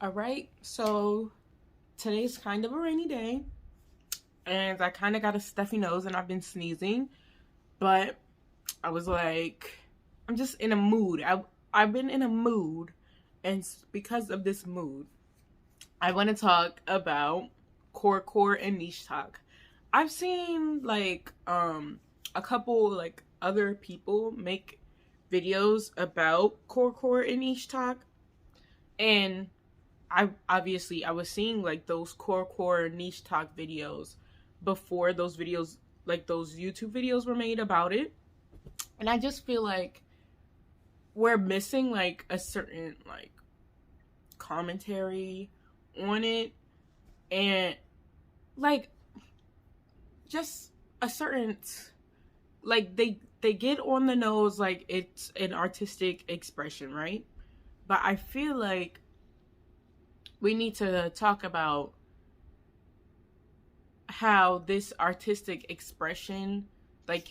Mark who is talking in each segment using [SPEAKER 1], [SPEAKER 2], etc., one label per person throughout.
[SPEAKER 1] All right, so today's kind of a rainy day, and I kind of got a stuffy nose and I've been sneezing, but I was like, I'm just in a mood. I've been in a mood, and because of this mood, I want to talk about Corecore and Nichetok. I've seen a couple other people make videos about Corecore and Nichetok, and I was seeing like those Corecore Nichetok videos before those videos, like those YouTube videos were made about it. And I just feel like we're missing like a certain like commentary on it, and like just a certain like they get on the nose like it's an artistic expression, right? But I feel like we need to talk about how this artistic expression, like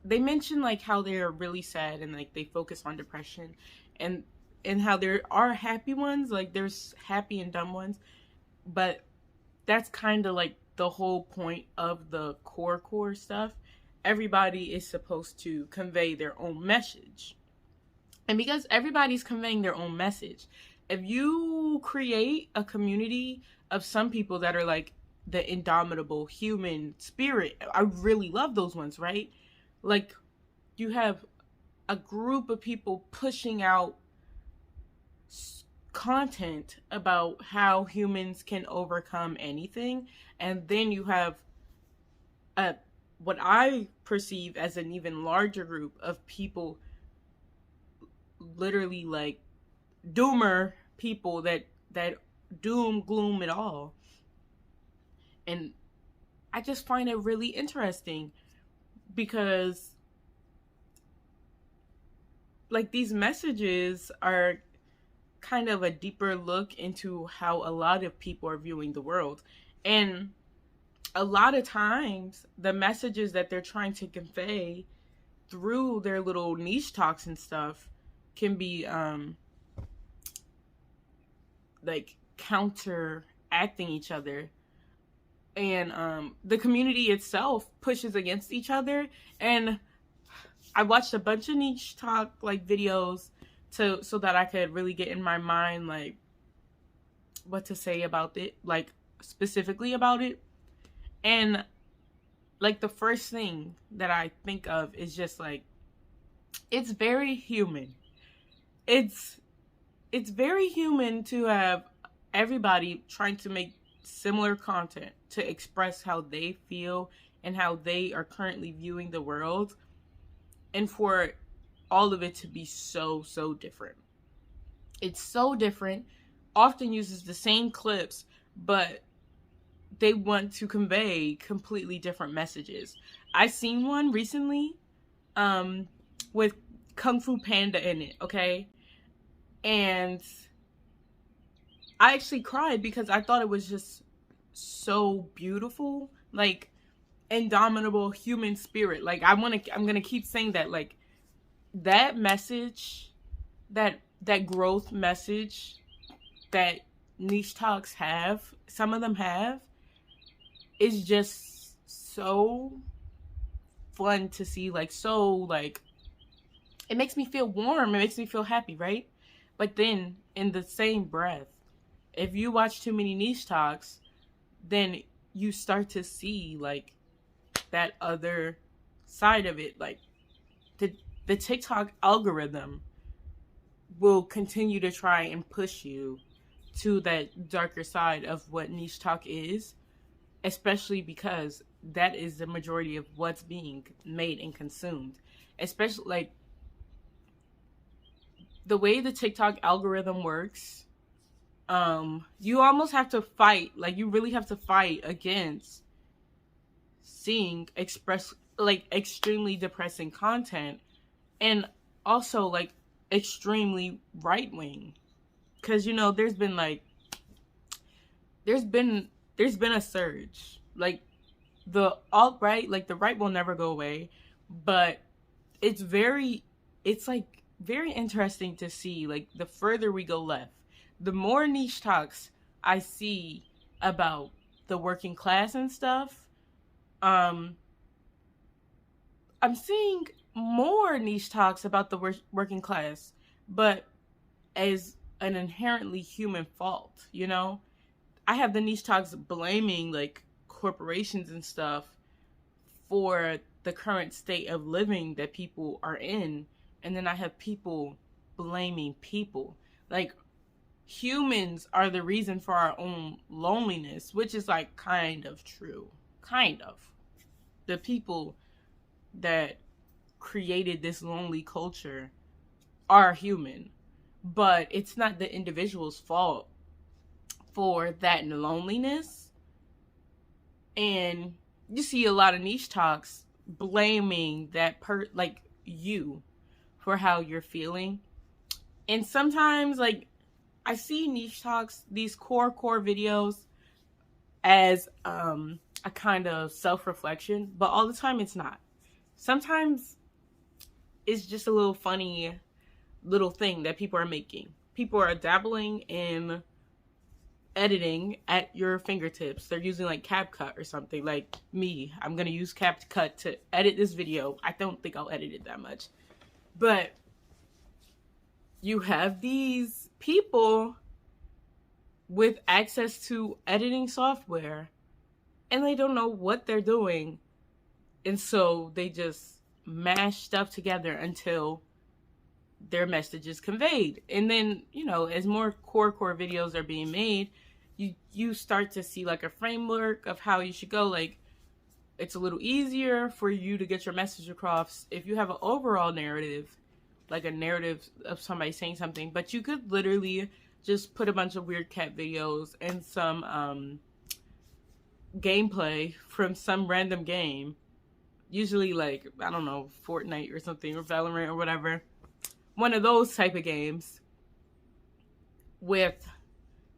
[SPEAKER 1] they mention like how they're really sad and like they focus on depression, and how there are happy ones, like there's happy and dumb ones, but that's kind of like the whole point of the core stuff. Everybody is supposed to convey their own message, and because everybody's conveying their own message, if you create a community of some people that are like the indomitable human spirit, I really love those ones, right? Like you have a group of people pushing out content about how humans can overcome anything, and then you have a what I perceive as an even larger group of people, literally like doomer people that doom gloom it all. And I just find it really interesting because like these messages are kind of a deeper look into how a lot of people are viewing the world. And a lot of times the messages that they're trying to convey through their little niche talks and stuff can be like counteracting each other, and the community itself pushes against each other. And I watched a bunch of niche talk like videos so that I could really get in my mind like what to say about it, like specifically about it. And like the first thing that I think of is just like it's very human. It's it's very human to have everybody trying to make similar content to express how they feel and how they are currently viewing the world, and for all of it to be so different. It's so different, often uses the same clips, but they want to convey completely different messages. I seen one recently um with Kung Fu Panda in it, okay? And I actually cried because I thought it was just so beautiful, like indomitable human spirit. Like I'm going to keep saying that, like that message, that growth message that niche talks have, some of them have, is just so fun to see, like so like it makes me feel warm, it makes me feel happy, right? But then in the same breath, if you watch too many niche talks, then you start to see like that other side of it. Like the TikTok algorithm will continue to try and push you to that darker side of what niche talk is, especially because that is the majority of what's being made and consumed. Especially like the way the TikTok algorithm works, you almost have to fight, like you really have to fight against seeing express like extremely depressing content, and also like extremely right wing, because you know there's been a surge, like the alt right, like the right will never go away, but it's like very interesting to see like the further we go left, the more niche talks I see about the working class and stuff, um, I'm seeing more niche talks about the working class, but as an inherently human fault, you know? I have the niche talks blaming like corporations and stuff for the current state of living that people are in. And then I have people blaming people. Like, humans are the reason for our own loneliness, which is like kind of true. Kind of. The people that created this lonely culture are human, but it's not the individual's fault for that loneliness. And you see a lot of niche talks blaming that like you for how you're feeling. And sometimes like I see niche talks, these Corecore videos, as a kind of self-reflection, but all the time it's not. Sometimes it's just a little funny little thing that people are making. People are dabbling in editing at your fingertips. They're using like CapCut or something. Like me, I'm gonna use CapCut to edit this video. I don't think I'll edit it that much, but you have these people with access to editing software and they don't know what they're doing, and so they just mash stuff together until their message is conveyed. And then, you know, as more Corecore videos are being made, you start to see like a framework of how you should go. Like, it's a little easier for you to get your message across if you have an overall narrative, like a narrative of somebody saying something. But you could literally just put a bunch of weird cat videos and some gameplay from some random game, usually like, I don't know, Fortnite or something, or Valorant or whatever, one of those type of games, with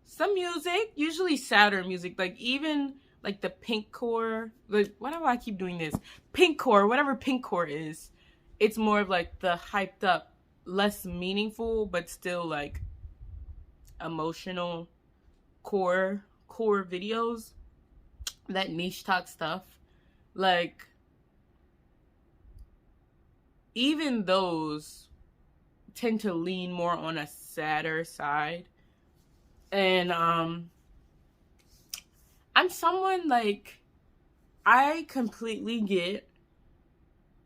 [SPEAKER 1] some music, usually sadder music, like even like the Pinkcore, like, why do I keep doing this? Pinkcore, whatever Pinkcore is, it's more of like the hyped up, less meaningful, but still like emotional core videos, that niche talk stuff. Like, even those tend to lean more on a sadder side. And I'm someone like, I completely get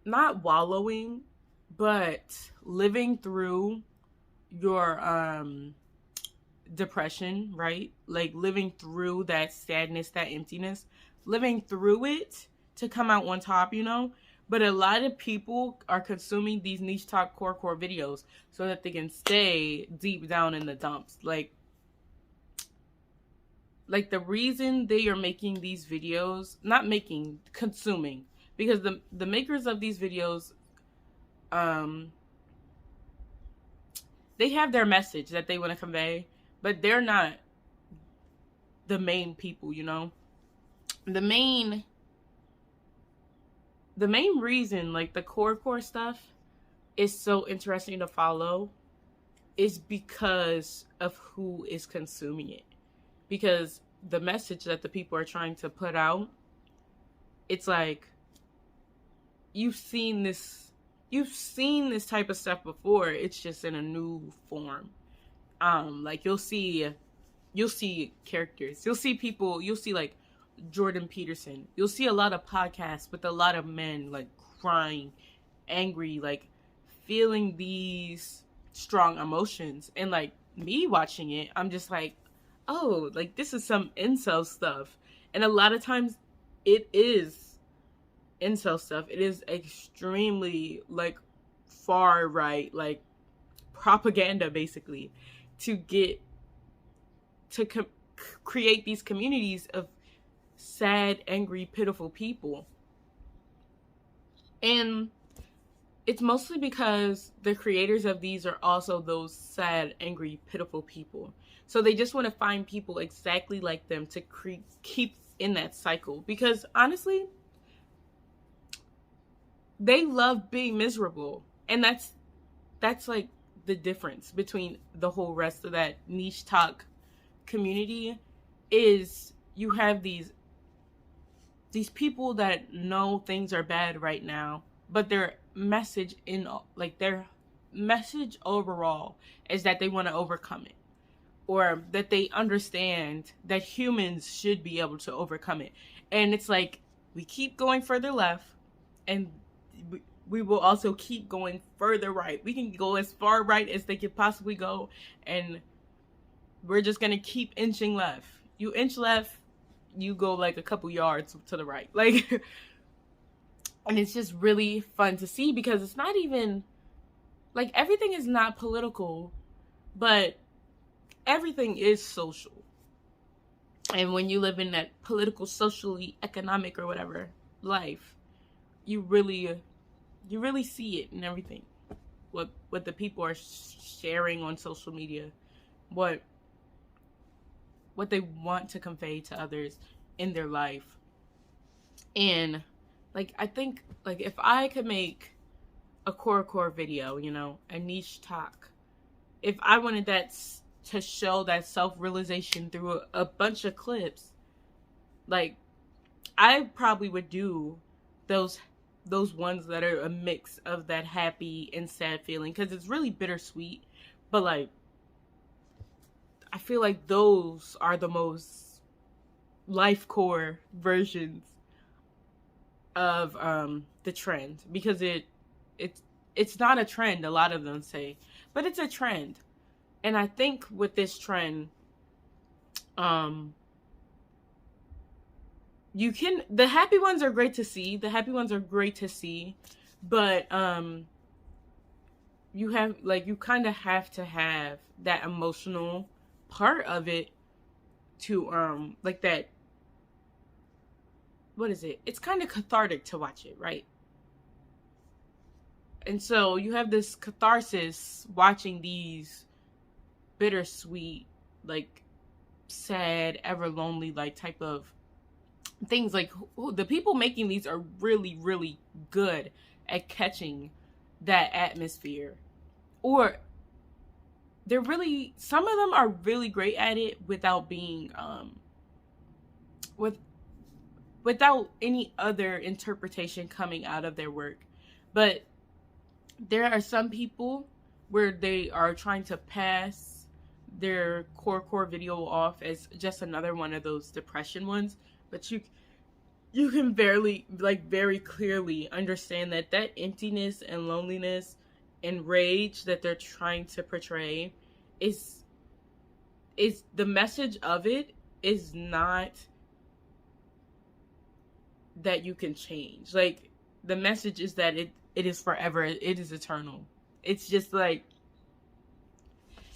[SPEAKER 1] not wallowing, but living through your depression, right? Like living through that sadness, that emptiness, living through it to come out on top, you know? But a lot of people are consuming these niche talk Corecore videos so that they can stay deep down in the dumps. Like the reason they are making these videos, not making, consuming, because the makers of these videos, they have their message that they want to convey, but they're not the main people, you know? The main reason, like, the Corecore stuff is so interesting to follow is because of who is consuming it. Because the message that the people are trying to put out, it's like, you've seen this type of stuff before. It's just in a new form. Like, you'll see characters. You'll see people. You'll see like Jordan Peterson. You'll see a lot of podcasts with a lot of men like crying, angry, like feeling these strong emotions. And like me watching it, I'm just like, oh, like this is some incel stuff. And a lot of times it is incel stuff. It is extremely like far right, like propaganda basically, to get to create these communities of sad, angry, pitiful people. And it's mostly because the creators of these are also those sad, angry, pitiful people. So they just want to find people exactly like them to keep in that cycle. Because honestly, they love being miserable. And that's like the difference between the whole rest of that Nichetok community is you have these people that know things are bad right now, but their message their message overall is that they want to overcome it, or that they understand that humans should be able to overcome it. And it's like we keep going further left, and we will also keep going further right. We can go as far right as they could possibly go, and we're just gonna keep inching left. You inch left, you go like a couple yards to the right. Like, and it's just really fun to see, because it's not even like everything is not political, but everything is social. And when you live in that political, socially, economic, or whatever life, you really see it in everything. What the people are sharing on social media, what they want to convey to others in their life. And like, I think, like, if I could make a Corecore video, you know, a Nichetok, if I wanted that to show that self-realization through a bunch of clips, like, I probably would do those ones that are a mix of that happy and sad feeling, because it's really bittersweet. But like, I feel like those are the most life core versions of the trend, because it's not a trend, a lot of them say, but it's a trend. And I think with this trend, the happy ones are great to see. But you kind of have to have that emotional part of it to like that. What is it? It's kind of cathartic to watch it, right? And so you have this catharsis watching these bittersweet, like sad, ever lonely, like type of things. Like, the people making these are really, really good at catching that atmosphere, or some of them are really great at it without being without any other interpretation coming out of their work. But there are some people where they are trying to pass their Corecore video off as just another one of those depression ones, but you can very clearly understand that emptiness and loneliness and rage that they're trying to portray is the message of it is not that you can change. Like, the message is that it is forever, it is eternal. It's just like,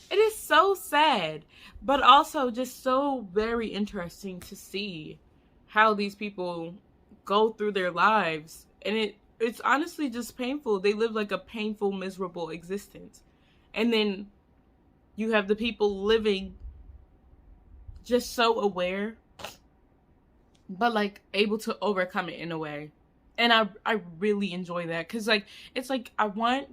[SPEAKER 1] it is so sad, but also just so very interesting to see how these people go through their lives. And it's honestly just painful. They live like a painful, miserable existence. And then you have the people living just so aware, but like able to overcome it in a way. And I really enjoy that, because like, it's like, I want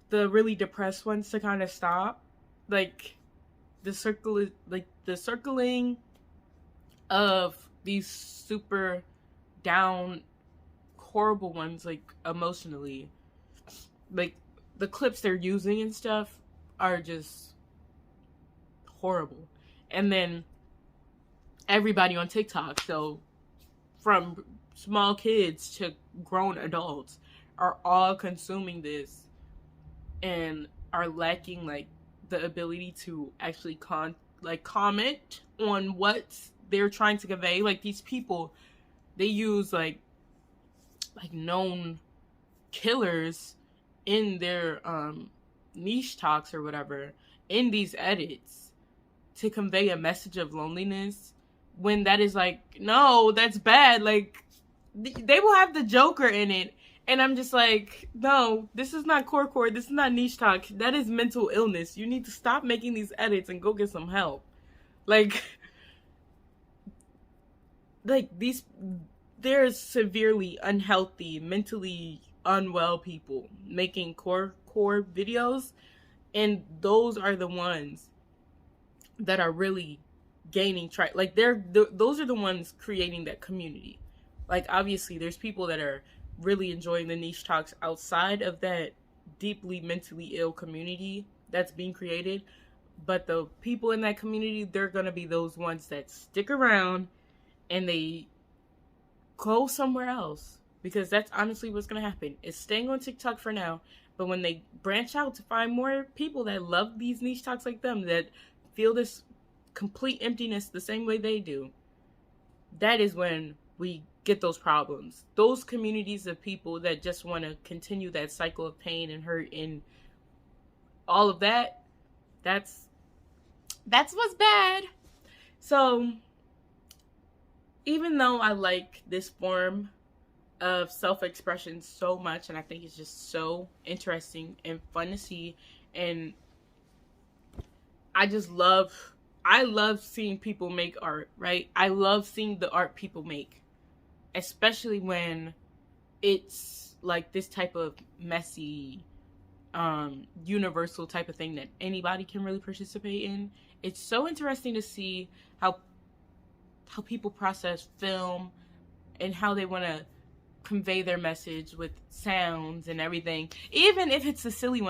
[SPEAKER 1] the really depressed ones to kind of stop, like the circling of these super down, horrible ones, like emotionally, like the clips they're using and stuff are just horrible. And then everybody on TikTok, so from small kids to grown adults, are all consuming this and are lacking like the ability to actually comment on what they're trying to convey. Like, these people, they use like known killers in their Nichetoks or whatever, in these edits, to convey a message of loneliness, when that is like, no, that's bad. Like, they will have the Joker in it, and I'm just like, no, this is not Corecore, this is not Nichetok, that is mental illness. You need to stop making these edits and go get some help. Like these, they're severely unhealthy, mentally unwell people making core videos, and those are the ones that are really gaining track. Like those are the ones creating that community. Like obviously there's people that are really enjoying the niche talks outside of that deeply mentally ill community that's being created, but the people in that community, they're going to be those ones that stick around and they go somewhere else, because that's honestly what's going to happen. It's staying on TikTok for now, but when they branch out to find more people that love these niche talks like them, that feel this complete emptiness the same way they do, that is when we get those problems. Those communities of people that just want to continue that cycle of pain and hurt and all of that, that's what's bad. So even though I like this form of self-expression so much, and I think it's just so interesting and fun to see, and I love seeing people make art, right? I love seeing the art people make, especially when it's like this type of messy, universal type of thing that anybody can really participate in. It's so interesting to see how people process film and how they want to convey their message with sounds and everything. Even if it's the silly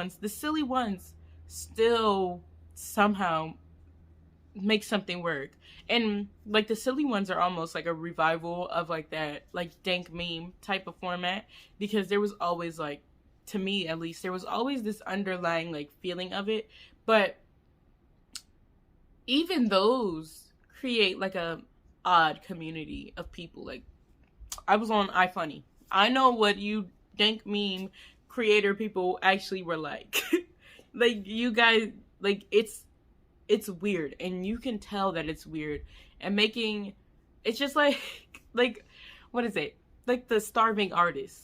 [SPEAKER 1] ones still somehow make something work. And like the silly ones are almost like a revival of like that like dank meme type of format, because there was always, like, to me at least, there was always this underlying like feeling of it. But even those create like a odd community of people. Like I was on iFunny. I know what you dank meme creator people actually were like. Like you guys, like it's weird, and you can tell that it's weird, and making it's just like what is it, like the starving artist.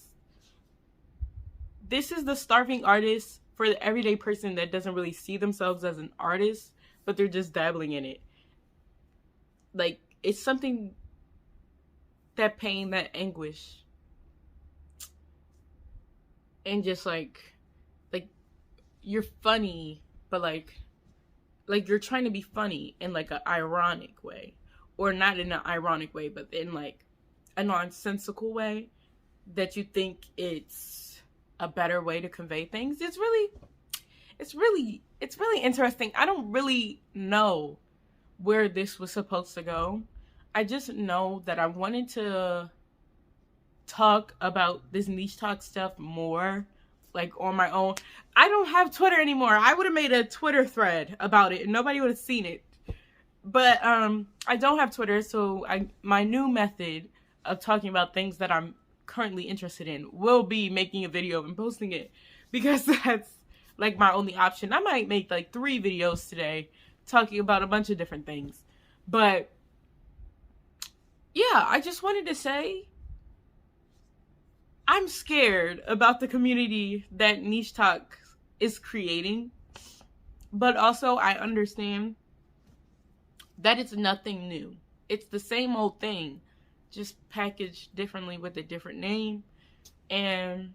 [SPEAKER 1] This is the starving artist for the everyday person that doesn't really see themselves as an artist, but they're just dabbling in it. Like it's something, that pain, that anguish, and just like you're funny, but like you're trying to be funny in like an ironic way, or not in an ironic way, but in like a nonsensical way that you think it's a better way to convey things. It's really interesting. I don't really know where this was supposed to go. I just know that I wanted to talk about this niche talk stuff more, like on my own. I don't have Twitter anymore. I would have made a Twitter thread about it and nobody would have seen it. But I don't have Twitter, so my new method of talking about things that I'm currently interested in will be making a video and posting it, because that's like my only option. I might make like 3 videos today talking about a bunch of different things. But yeah, I just wanted to say I'm scared about the community that Niche Talk is creating, but also I understand that it's nothing new. It's the same old thing, just packaged differently with a different name. And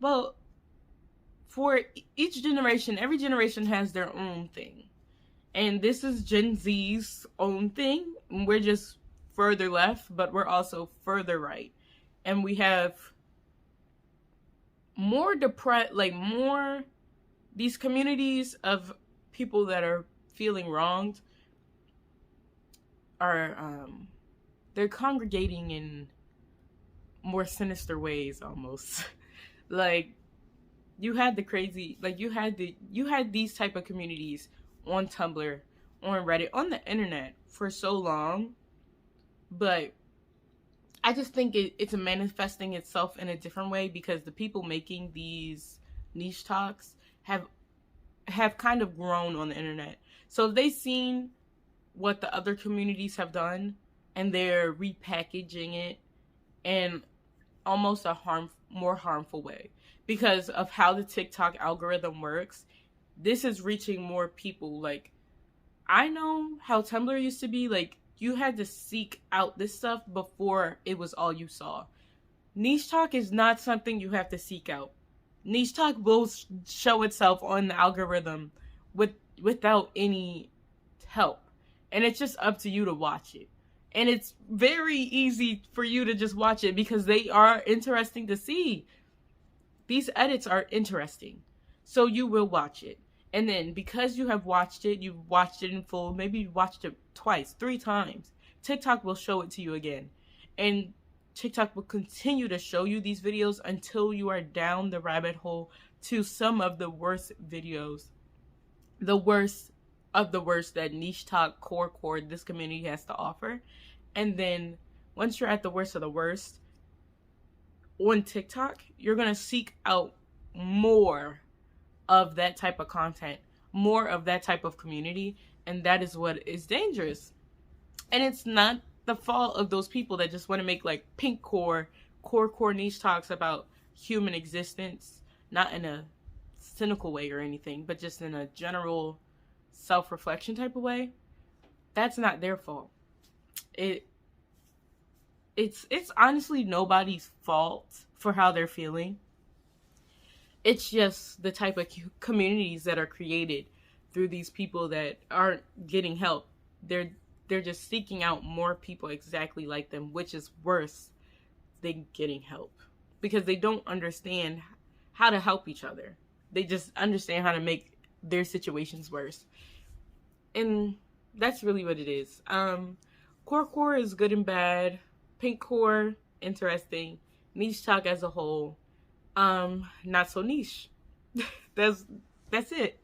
[SPEAKER 1] well, for each generation, every generation has their own thing. And this is Gen Z's own thing. We're just further left, but we're also further right. And we have more these communities of people that are feeling wronged are they're congregating in more sinister ways almost. Like you had these type of communities on Tumblr, on Reddit, on the internet for so long, but I just think it's manifesting itself in a different way, because the people making these niche talks have kind of grown on the internet. So they've seen what the other communities have done, and they're repackaging it in almost a more harmful way, because of how the TikTok algorithm works. This is reaching more people. Like, I know how Tumblr used to be. Like, you had to seek out this stuff before it was all you saw. Nichetok is not something you have to seek out. Nichetok will show itself on the algorithm with without any help, and it's just up to you to watch it. And it's very easy for you to just watch it because they are interesting to see. These edits are interesting, so you will watch it. And then because you have watched it, you've watched it in full, maybe you watched it twice, 3 times, TikTok will show it to you again. And TikTok will continue to show you these videos until you are down the rabbit hole to some of the worst videos, the worst of the worst that Nichetok, Corecore, this community has to offer. And then once you're at the worst of the worst on TikTok, you're going to seek out more of that type of content, more of that type of community, and that is what is dangerous. And it's not the fault of those people that just want to make like pink core niche talks about human existence, not in a cynical way or anything, but just in a general self-reflection type of way. That's not their fault. It's honestly nobody's fault for how they're feeling. It's just the type of communities that are created through these people that aren't getting help. They're just seeking out more people exactly like them, which is worse than getting help because they don't understand how to help each other. They just understand how to make their situations worse. And that's really what it is. Corecore is good and bad. Pink core, interesting. Nichetok as a whole, not so niche. That's it.